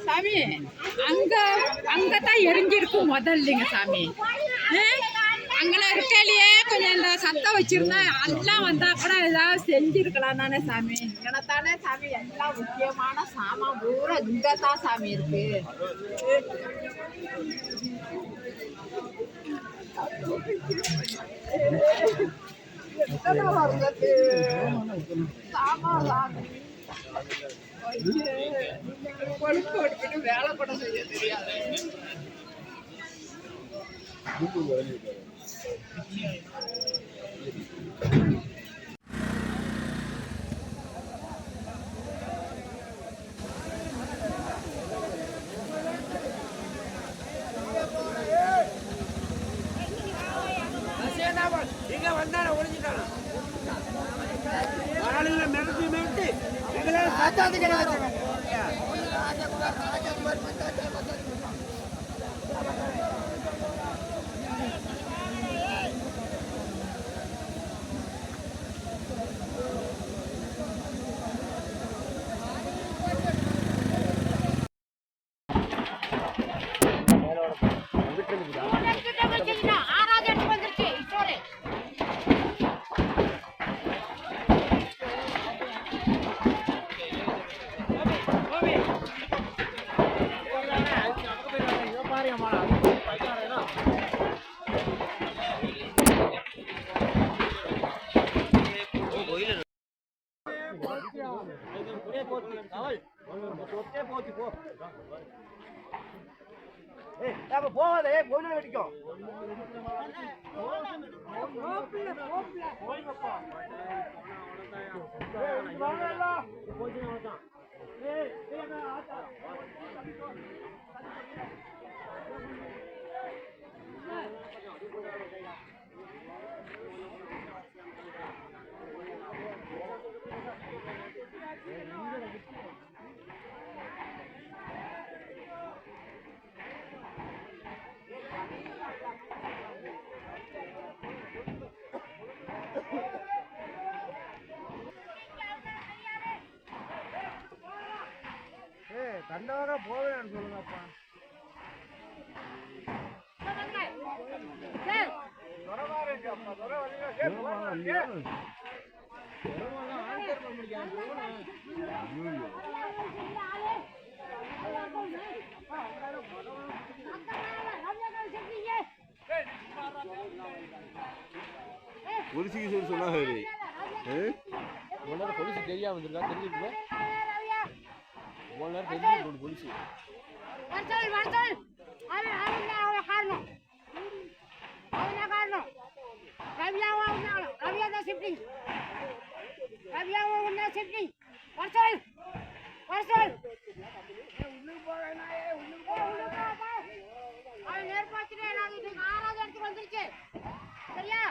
சாமி அங்க அங்கதான் எரிஞ்சிருக்கும் முதல்லைங்க சாமி. அங்கெல்லாம் இருக்கையிலேயே கொஞ்சம் இந்த சத்தம் வச்சிருந்தா எல்லாம் வந்தா கூட ஏதாவது செஞ்சிருக்கலாம் தானே சாமி. ஏன்னா தானே சாமி எல்லாம் முக்கியமான சாமான் பூரா இங்கதான் சாமி இருக்கு. வேலை கூட செய்ய தெரியாது. இங்க வந்தான ஒளிஞ்சிட்டான் ஆளுங்க மிரட்டி மிரட்டி எங்களை காத்தாதுக்கிறாங்க. போவாதே கோயில வெடிக்கும். கண்டவங்க போவேன்னு சொல்லுங்கப்பா. பொலிசுக்கு சொன்னாங்க பொலிசு தெரியாம வந்திருக்கா. தெரிஞ்சுக்கல நேரம் பொலிசு நேர்பார்த்து 6வது இடத்துக்கு வந்துருச்சு. சரியா?